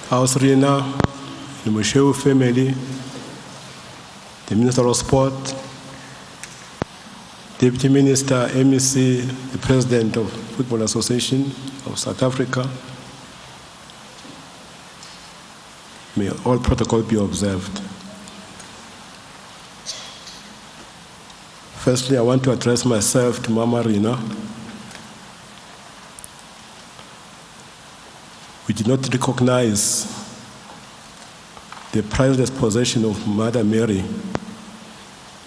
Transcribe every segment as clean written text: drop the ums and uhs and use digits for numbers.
House Rina, the Moshoeu family, the Minister of Sport, Deputy Minister, MEC, the President of Football Association of South Africa. May all protocol be observed. Firstly, I want to address myself to Mama Rina. We did not recognize the priceless possession of Mother Mary.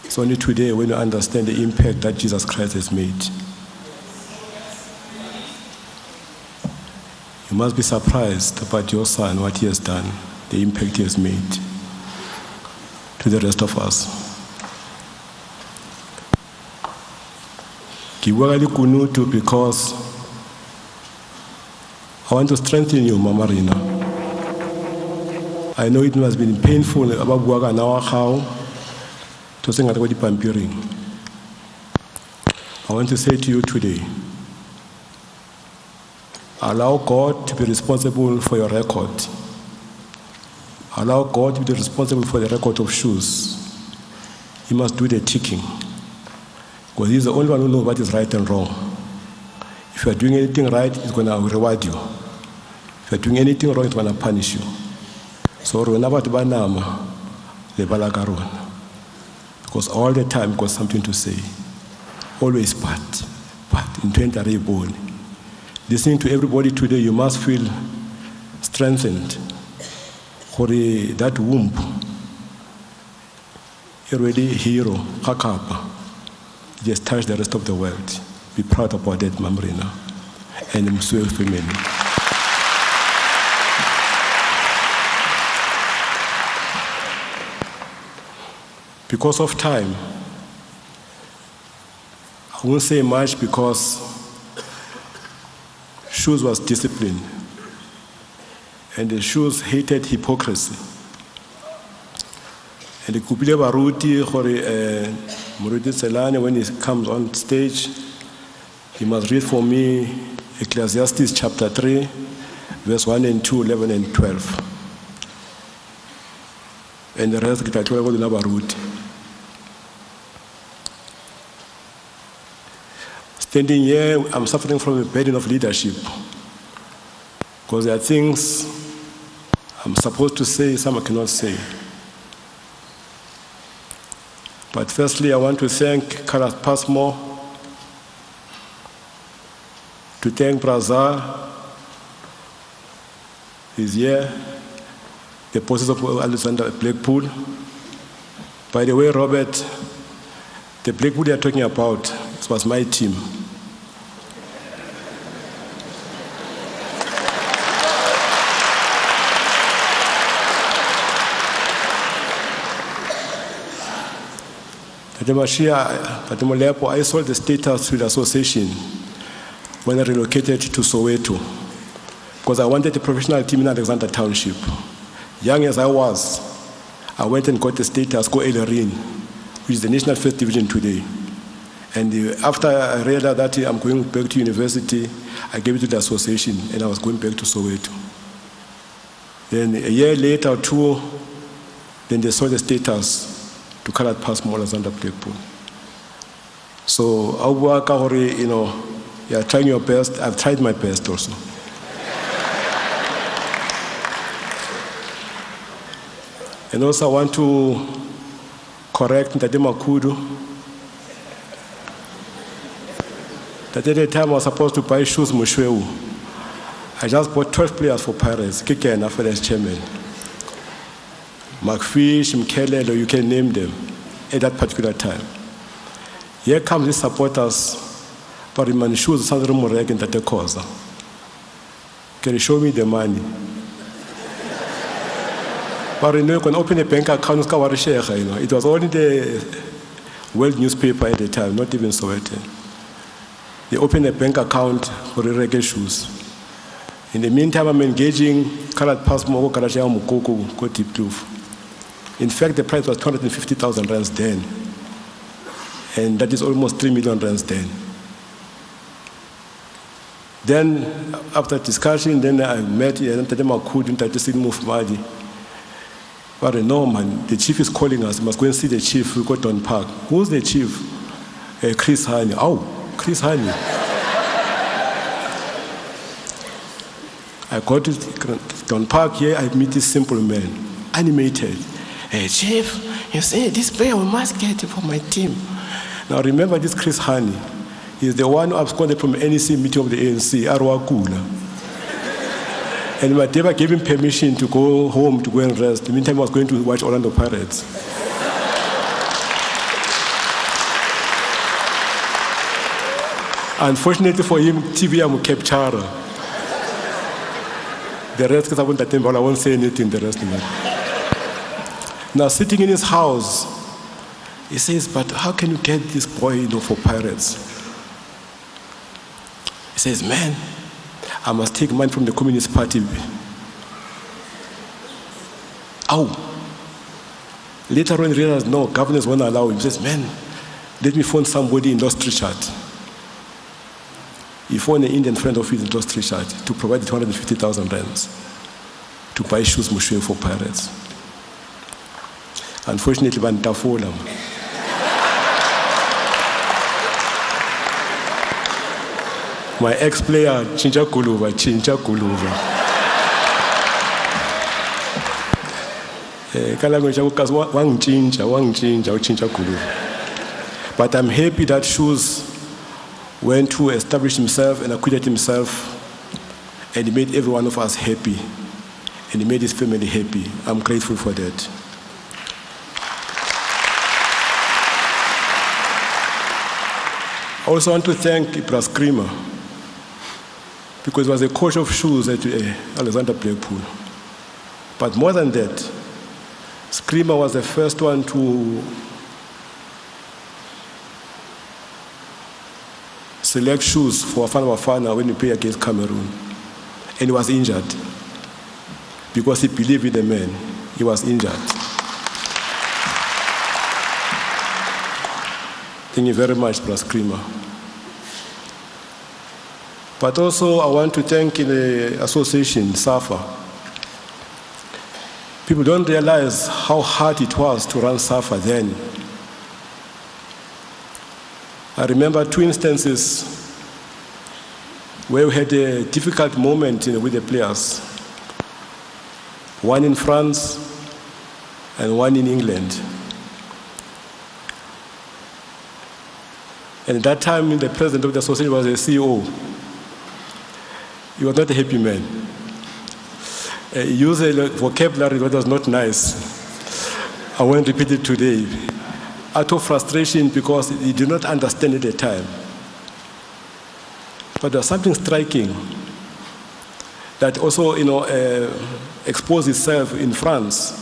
It's only today when you understand the impact that Jesus Christ has made. You must be surprised about your son, what he has done, the impact he has made to the rest of us. Because I want to strengthen you, Mama Rina. I know it must have been painful about Buaga now how to sing at the pampiring. I want to say to you today, allow God to be responsible for your record. Allow God to be responsible for the record of shoes. He must do the ticking. Because he's the only one who knows what is right and wrong. If you are doing anything right, he's going to reward you. If you are doing anything wrong, he's going to punish you. So, because all the time, got something to say. Always but in 20 born. Listening to everybody today, you must feel strengthened. For that womb, you're really a hero, Hakapa. Just touch the rest of the world. Be proud about that, Mama Rina, and the Moshoeu family. Because of time, I won't say much because Shoes was disciplined, and the Shoes hated hypocrisy. And the Kupile Baruti, Muruti Selane, when he comes on stage, he must read for me Ecclesiastes chapter 3, verse 1 and 2, 11 and 12. And the rest, Baruti. Standing here, I'm suffering from a burden of leadership. Because there are things I'm supposed to say, some I cannot say. But firstly, I want to thank Karat Pasmo, to thank Brazza, he's here, the process of Alexander Blackpool. By the way, Robert, the Blackpool they are talking about, this was my team. I sold the status to the association when I relocated to Soweto because I wanted a professional team in Alexander Township. Young as I was, I went and got the status, Go Elerin, which is the national first division today. And after I realized that I'm going back to university, I gave it to the association and I was going back to Soweto. Then a year later or two, then they sold the status to colored pass more Alexander Blackpool. So, you know, you're trying your best. I've tried my best also. And also, I want to correct Ndadema Kudu. That at the time I was supposed to buy shoes Moshoeu. I just bought 12 players for Pirates, Kike and Afedes chairman. McFish, Mkelelo, you can name them at that particular time. Here comes the supporters, but in shoes, Sandra Murek and Tate Khosa. Can you show me the money? But you know, you can open a bank account, you know. It was only the world newspaper at the time, not even Soweto. They opened a bank account for the reggae shoes. In the meantime, I'm engaging Karat Pasmo, Karaja Mukoko, Kotip Kloof. In fact, the price was 250,000 rands then. And that is almost 3 million rands then. Then, after discussion, then I met Makud in Mufmadi. But no, man, the chief is calling us. We must go and see the chief. We got Don Park. Who's the chief? Chris Hani. Oh, Chris Hani. I got to Don Park here. I meet this simple man, animated. Hey, chief, you see, this player we must get for my team. Now remember this Chris Hani. He's the one who absconded from NEC meeting of the ANC, Arwa Kula. And Mateba gave him permission to go home to go and rest. In the meantime, I was going to watch Orlando Pirates. Unfortunately for him, TV am capture. The rest, because I won't say anything the rest of it. Now, sitting in his house, he says, but how can you get this boy, for Pirates? He says, man, I must take money from the Communist Party. Oh. Later on, he realized, no, governors won't allow him. He says, man, let me phone somebody in Lost Richard. He phoned an Indian friend of his in Lost Richard to provide 250,000 rands to buy shoes Moshoeu for Pirates. Unfortunately, Bantafola. My ex-player, Chincha Kuluva. But I'm happy that Shoes went to establish himself and acquitted himself, and he made every one of us happy, and he made his family happy. I'm grateful for that. I also want to thank Ibra Screamer, because he was a coach of Shoes at Alexander Blackpool. But more than that, Screamer was the first one to select Shoes for Bafana when we play against Cameroon. And he was injured. Because he believed in the man, he was injured. Thank you very much, Ibra Screamer. But also, I want to thank the association, SAFA. People don't realize how hard it was to run SAFA then. I remember two instances where we had a difficult moment with the players. One in France and one in England. And at that time, the president of the association was a CEO. He was not a happy man. He used a vocabulary that was not nice. I won't repeat it today. Out of frustration because he did not understand at the time. But there was something striking that also, exposed itself in France,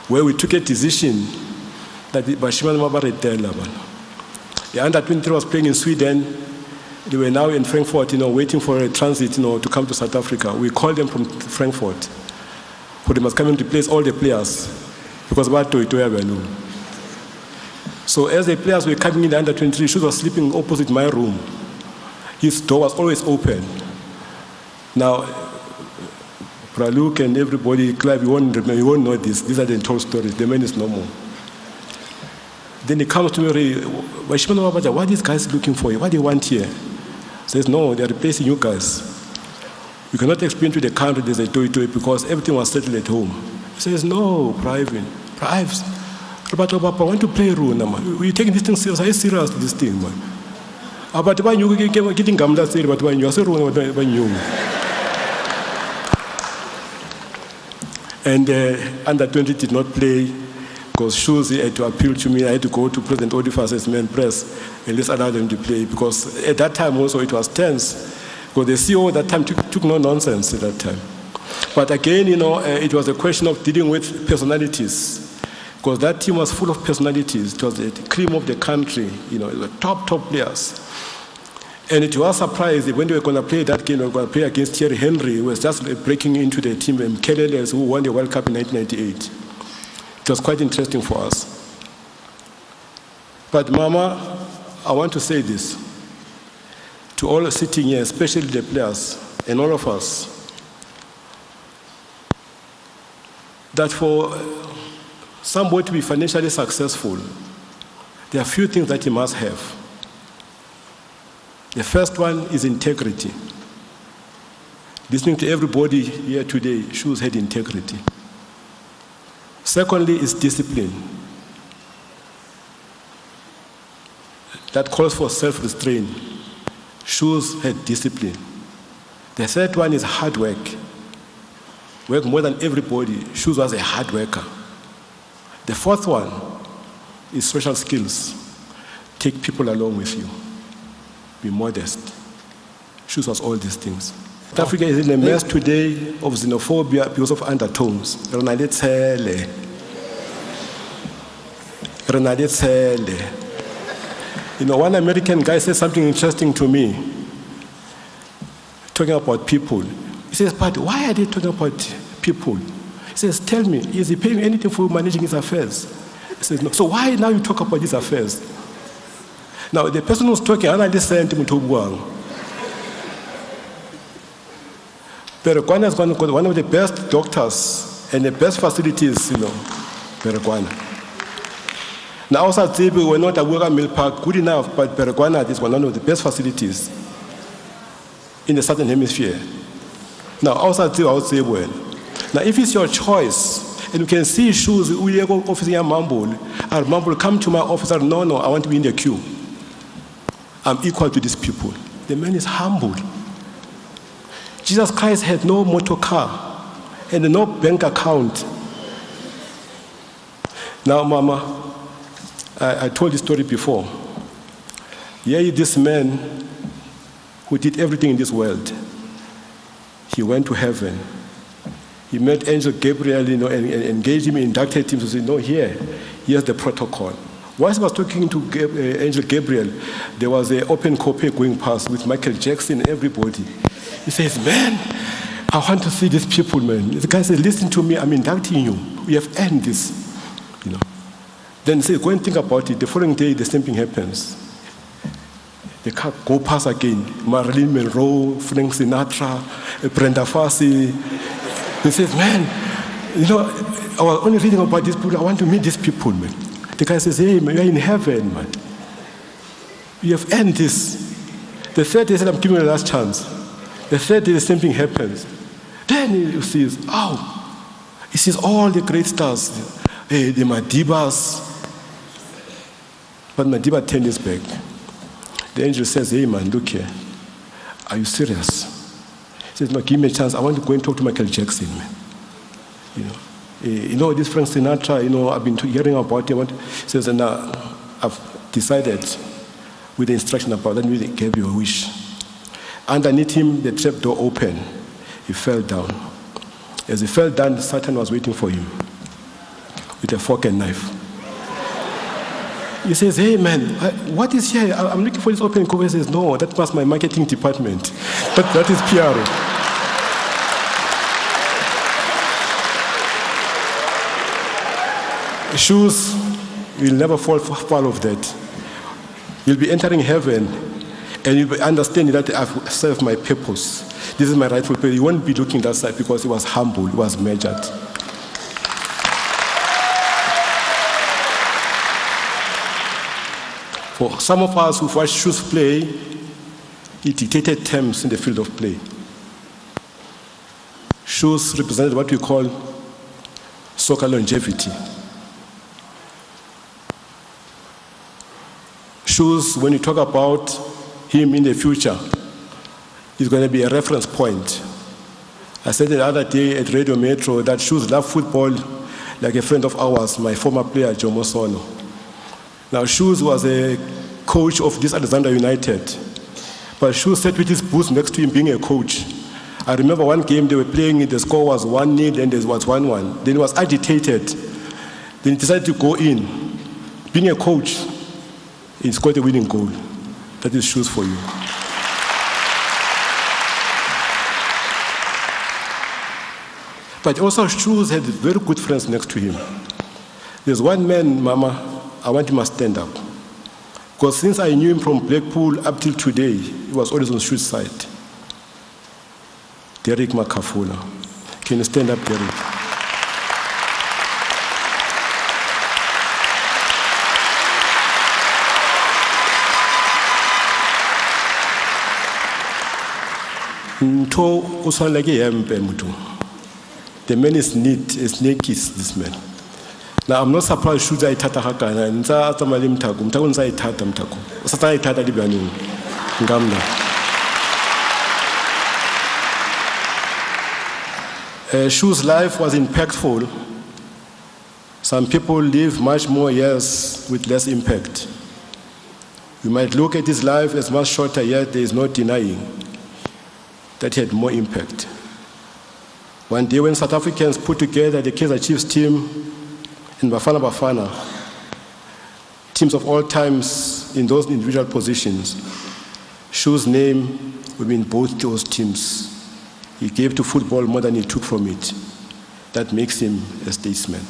where we took a decision that Bashiman Mabaretela. The under-23 was playing in Sweden. They were now in Frankfurt, waiting for a transit, to come to South Africa. We called them from Frankfurt, who they must come and replace all the players, because about to So as the players were coming in the under-23, Shoes was sleeping opposite my room. His door was always open. Now, Praluk and everybody, Clive, you won't know this. These are the untold stories. The man is no more. Then he comes to me, what are these guys looking for? What do you want here? He says, no, they're replacing you guys. You cannot explain to the country there's a toy because everything was settled at home. He says, no, Ivin. But I want to play rule, man. We're taking this thing serious. Are you serious, this thing, man? But when you getting gamla serious, but when you are so wrong, when you. And under-20 did not play because Shoes had to appeal to me. I had to go to President Odifa as man press and let's allow them to play because at that time also it was tense because the CEO at that time took no nonsense at that time. But again, it was a question of dealing with personalities because that team was full of personalities. It was the cream of the country, the top players. And it was surprised when they were going to play that game, they were going to play against Thierry Henry, who was just breaking into the team, and Kelele, who won the World Cup in 1998. It was quite interesting for us. But Mama, I want to say this. to all sitting here, especially the players and all of us, that for somebody to be financially successful, there are a few things that he must have. The first one is integrity. Listening to everybody here today, Shoes had integrity. Secondly is discipline. That calls for self-restraint. Shoes had discipline. The third one is hard work. Work more than everybody. Shoes was a hard worker. The fourth one is social skills. Take people along with you. Be modest. Shoes was all these things. South Africa is in a mess today of xenophobia because of undertones. You know, one American guy said something interesting to me, talking about people. He says, but why are they talking about people? He says, tell me, is he paying anything for managing his affairs? He says, no. So why now you talk about his affairs? Now, the person who's talking, I understand him to Buang. Perekwana is one of the best doctors and the best facilities, you know, Perekwana. Now, also, we're not at Wura Mill Park good enough, but Perekwana is one of the best facilities in the Southern Hemisphere. Now, also, I would say, well, now, if it's your choice, and you can see Shoes, we go office in Mumble, come to my office, no, I want to be in the queue. I'm equal to these people. The man is humble. Jesus Christ had no motor car and no bank account. Now, Mama, I told this story before. Here, this man who did everything in this world, he went to heaven. He met Angel Gabriel, you know, and engaged him, inducted him to say, no, here's the protocol. Whilst I was talking to Angel Gabriel, there was an open coupe going past with Michael Jackson and everybody. He says, man, I want to see these people, man. The guy said, listen to me, I'm inducting you. We have earned this, you know. Then he said, go and think about it. The following day, the same thing happens. The car go past again. Marilyn Monroe, Frank Sinatra, Brenda Fassie. He says, man, you know, I was only reading about these people. I want to meet these people, man. The guy says, hey, man, you're in heaven, man. You have earned this. The third day, he said, I'm giving you the last chance. The third day, the same thing happens. Then he sees, he sees all the great stars, the Madibas. But Madiba turned his back. The angel says, hey, man, look here. Are you serious? He says, no, give me a chance. I want to go and talk to Michael Jackson, man. You know, this Frank Sinatra, you know, I've been hearing about him. He says, and I've decided with the instruction about that, let me give you a wish. Underneath him, the trap door opened. He fell down. As he fell down, Satan was waiting for him with a fork and knife. He says, hey, man, what is here? I'm looking for this open cover. He says, no, that was my marketing department. That is PR. Shoes will never fall foul of that. You'll be entering heaven and you'll be understanding that I've served my purpose. This is my rightful place. You won't be looking that side because he was humble, he was measured. For some of us who've watched Shoes play, he dictated terms in the field of play. Shoes represented what we call soccer longevity. Shoes, when you talk about him in the future, is going to be a reference point. I said the other day at Radio Metro that Shoes love football like a friend of ours, my former player, Joe Mosono. Now, Shoes was a coach of this Alexander United, but Shoes sat with his boots next to him being a coach. I remember one game they were playing, the score was 1-0 and there was 1-1. Then he was agitated. Then he decided to go in. Being a coach, he scored a winning goal. That is Shoes for you. But also Shoes had very good friends next to him. There's one man, Mama, I want him to stand up. Because since I knew him from Blackpool up till today, he was always on shoot side. Derek Mafula. Can you stand up, Derek? The man is neat, as naked as this man. Now I'm not surprised shoes I tata hakana. Nza atamali mtaku. Mtaku nza itata mtaku. Sata itata libani. Ngamna. Shu's life was impactful. Some people live much more years with less impact. You might look at his life as much shorter, yet there is no denying that he had more impact. One day when South Africans put together the Kaizer Chiefs team in Bafana, teams of all times in those individual positions, Shu's name would be in both those teams. He gave to football more than he took from it. That makes him a statesman.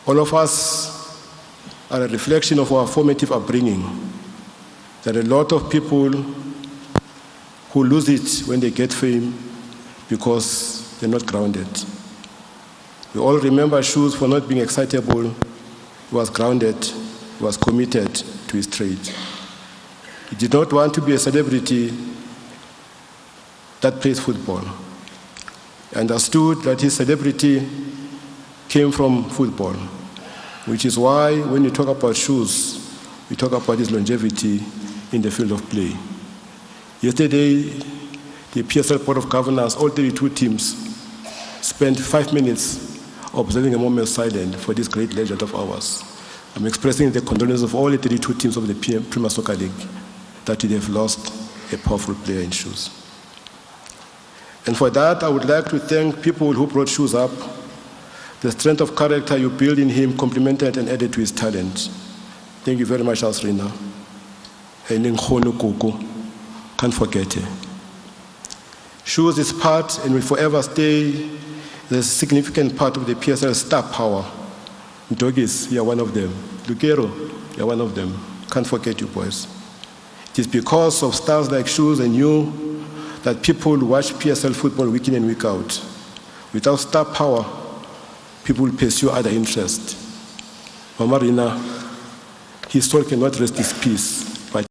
All of us are a reflection of our formative upbringing. There are a lot of people who lose it when they get fame because they're not grounded. We all remember Shoes for not being excitable. He was grounded, he was committed to his trade. He did not want to be a celebrity that plays football. He understood that his celebrity came from football, which is why when you talk about Shoes, we talk about his longevity in the field of play. Yesterday, the PSL Board of Governors, all 32 teams, spent 5 minutes observing a moment of silence for this great legend of ours. I'm expressing the condolences of all the 32 teams of the Premier Soccer League that they have lost a powerful player in Shoes. And for that, I would like to thank people who brought Shoes up. The strength of character you built in him complemented and added to his talent. Thank you very much, Asrina. Can't forget it. Shoes is part and will forever stay the significant part of the PSL star power. Doggies, you're one of them. Lugero, you're one of them. Can't forget you, boys. It is because of stars like Shoes and you that people watch PSL football week in and week out. Without star power, people will pursue other interests. Mama Rina, his soul cannot rest in peace.